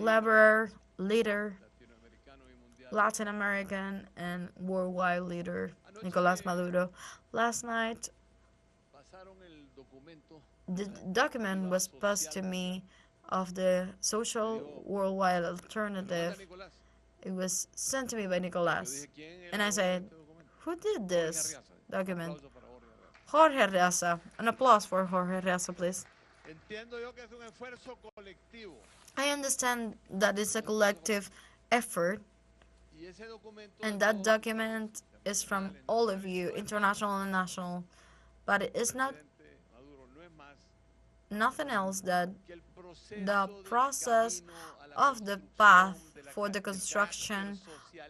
laborer, leader, Latin American and worldwide leader Nicolás Maduro. Last night, the document was passed to me of the social worldwide alternative. It was sent to me by Nicolás. And I said, who did this document? Jorge Reaza. An applause for Jorge Reaza, please. I understand that it's a collective effort, and that document is from all of you, international and national, but it is not nothing else that the process of the path for the construction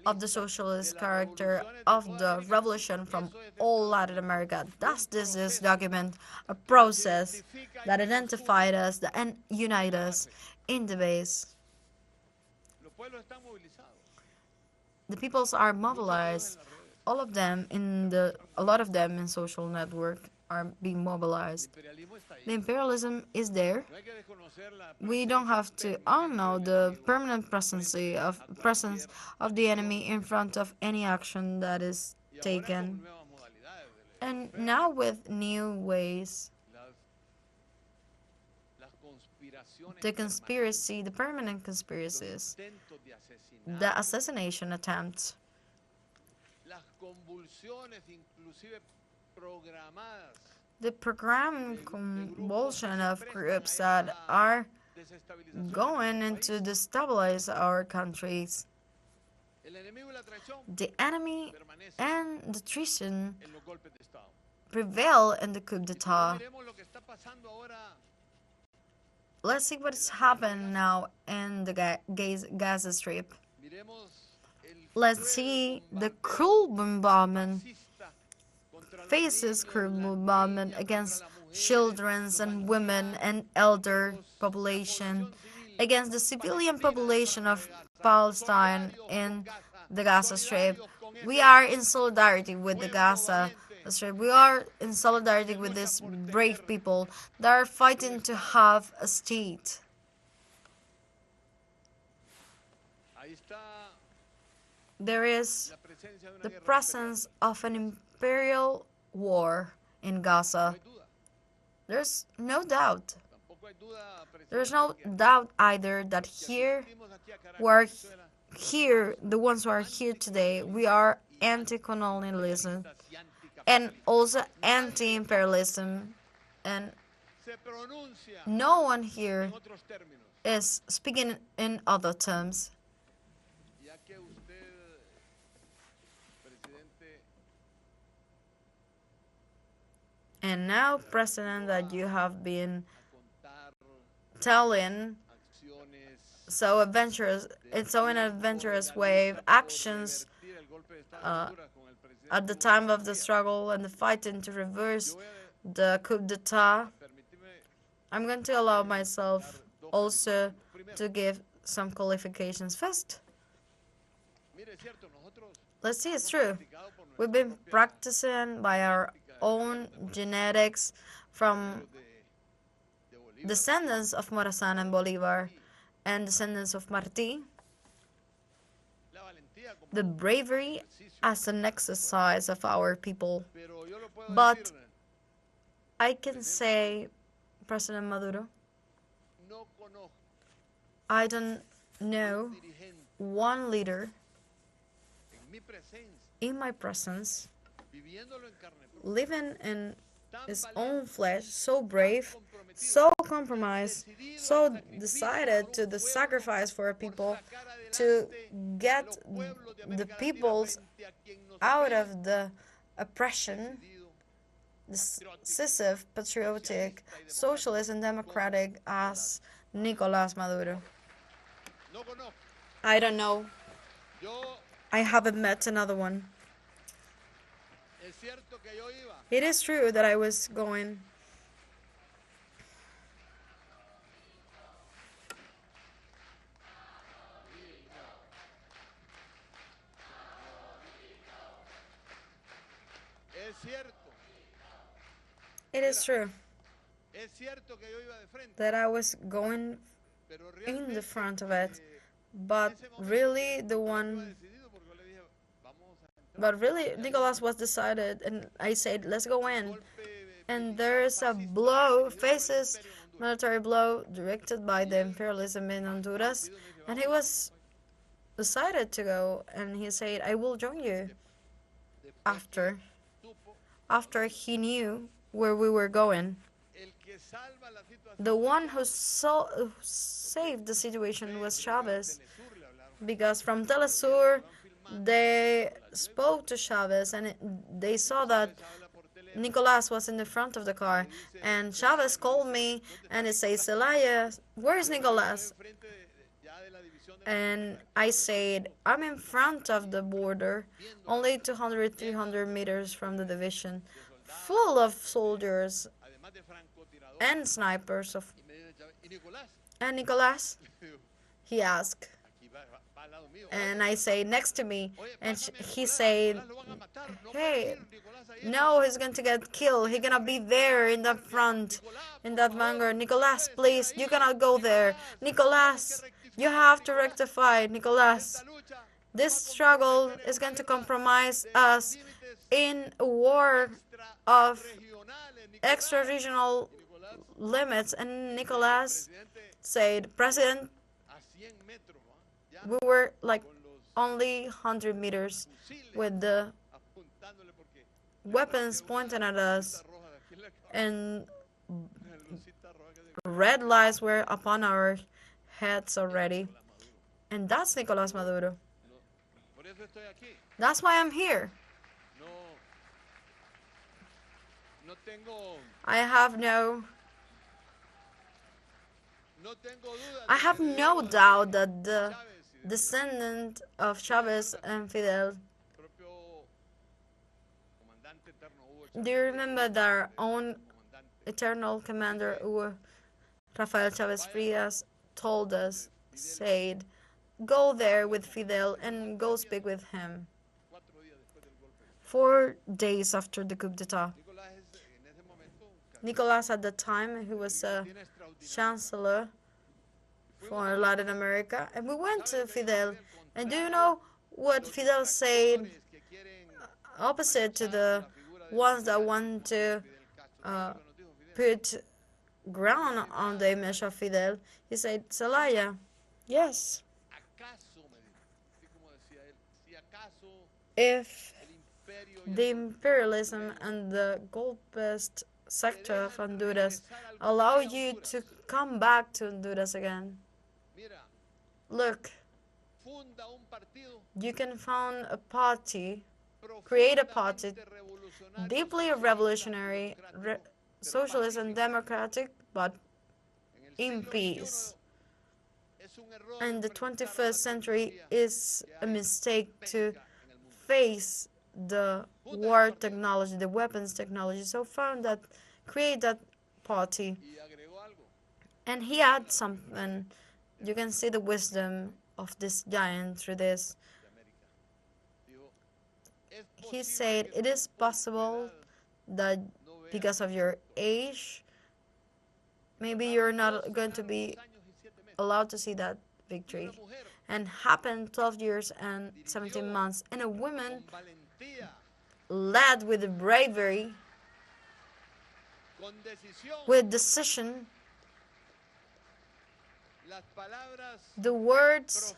of the socialist character of the revolution from all Latin America. Thus, this is document a process that identified us and unite us in the base. The peoples are mobilized. All of them a lot of them in social network are being mobilized. The imperialism is there. We don't have to unknow the permanent presence of the enemy in front of any action that is taken. And now with new ways, the permanent conspiracies, the assassination attempts, the program convulsion of groups that are going into destabilize our countries. The enemy and the treason prevail in the coup d'etat. Let's see what's happened now in the Gaza Strip. Let's see the cruel bombardment, faces cruel bombardment against children and women and elder population, against the civilian population of Palestine in the Gaza Strip. We are in solidarity with the Gaza Strip. We are in solidarity with these brave people that are fighting to have a state. There is the presence of an imperial war in Gaza. There's no doubt. There's no doubt either that the ones who are here today, we are anti-colonialism and also anti-imperialism, and no one here is speaking in other terms. And now, President, that you have been telling in an adventurous way, actions at the time of the struggle and the fighting to reverse the coup d'etat, I'm going to allow myself also to give some qualifications first. Let's see, it's true. We've been practicing by our own genetics from descendants of Morazán and Bolivar and descendants of Martí, the bravery as an exercise of our people. But I can say, President Maduro, I don't know one leader in my presence, living in his own flesh, so brave, so compromised, so decided to sacrifice for people, to get the peoples out of the oppression, decisive, patriotic, socialist, and democratic as Nicolás Maduro. I don't know. I haven't met another one. It is true that I was going. It is true that I was going in the front of it. But really, Nicholas was decided, and I said, let's go in. And there's a blow, faces military blow directed by the imperialism in Honduras, and he was decided to go, and he said, I will join you after he knew where we were going. The one who saved the situation was Chavez, because from telesur they spoke to Chavez, and they saw that Nicolas was in the front of the car, and Chavez called me and he said, Celaya, where is Nicolas? And I said, I'm in front of the border, only 200, 300 meters from the division, full of soldiers and snipers. And Nicolas? He asked. And I say, next to me. And he said, hey, no, he's going to get killed. He's going to be there in the front, in that vanguard. Nicolas, please, you cannot go there. Nicolas, you have to rectify. Nicolas, this struggle is going to compromise us in a war of extra-regional limits. And Nicolas said, President, we were like only 100 meters with the weapons pointing at us, and red lights were upon our heads already. And that's Nicolas Maduro. That's why I'm here. I have no doubt that the descendant of Chavez and Fidel. Do you remember their own eternal commander, Rafael Chavez Frias, told us, said, go there with Fidel and go speak with him. 4 days after the coup d'etat. Nicolas, at the time, he was a chancellor for Latin America, and we went to Fidel. And do you know what Fidel said opposite to the ones that want to put ground on the image of Fidel? He said, Celaya, yes, if the imperialism and the golpist sector of Honduras allow you to come back to Honduras again, look, you can found a party, create a party deeply revolutionary, socialist and democratic, but in peace. And the 21st century is a mistake to face the war technology, the weapons technology. So found that, create that party. And he had something. You can see the wisdom of this giant through this. He said, it is possible that because of your age, maybe you're not going to be allowed to see that victory. And happened 12 years and 17 months. And a woman led with bravery, with decision, the words,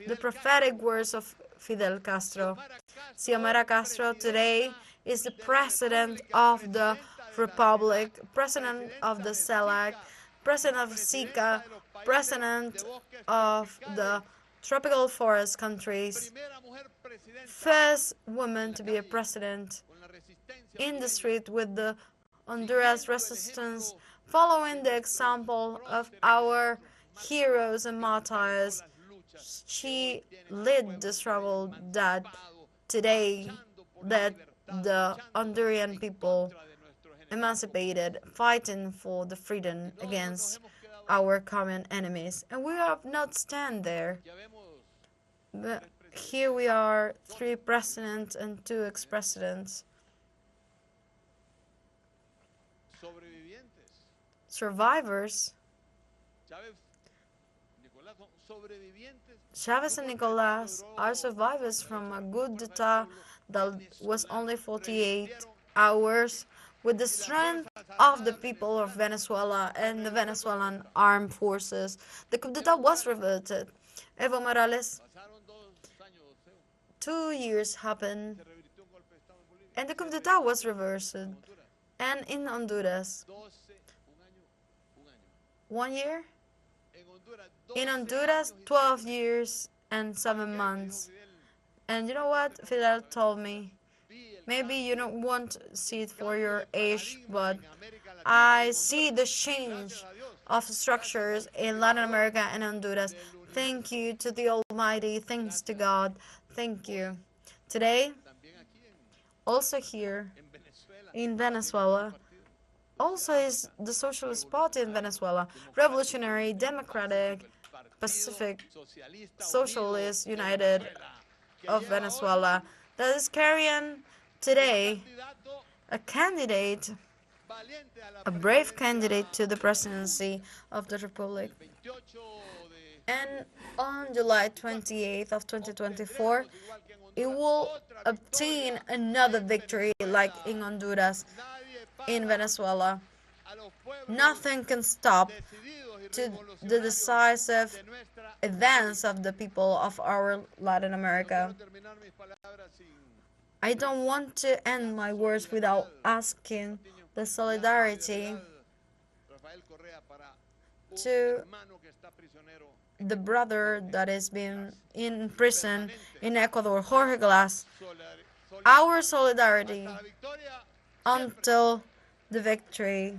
the prophetic words of Fidel Castro. Xiomara Castro today is the president of the Republic, president of the CELAC, president of SICA, president of the tropical forest countries, first woman to be a president in the street with the Honduras resistance, following the example of our heroes and martyrs. She led the struggle that today that the Honduran people emancipated, fighting for the freedom against our common enemies. And we have not stand there. But here we are, 3 presidents and 2 ex-presidents. Survivors. Chavez and Nicolas are survivors from a coup d'etat that was only 48 hours with the strength of the people of Venezuela and the Venezuelan armed forces. The coup d'etat was reverted. Evo Morales, 2 years happened and the coup d'etat was reversed. And in Honduras, 1 year? In Honduras, 12 years and 7 months. And you know what Fidel told me? Maybe you don't want to see it for your age, but I see the change of structures in Latin America and Honduras. Thank you to the Almighty. Thanks to God. Thank you. Today, also here in Venezuela, also is the Socialist Party in Venezuela, Revolutionary, Democratic, Pacific, Socialist, United of Venezuela, that is carrying today a candidate, a brave candidate to the presidency of the Republic. And on July 28th of 2024, it will obtain another victory like in Honduras, in Venezuela. Nothing can stop to the decisive advance of the people of our Latin America. I don't want to end my words without asking the solidarity to the brother that is being in prison in Ecuador, Jorge Glass. Our solidarity until the victory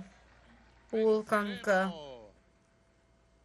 will conquer.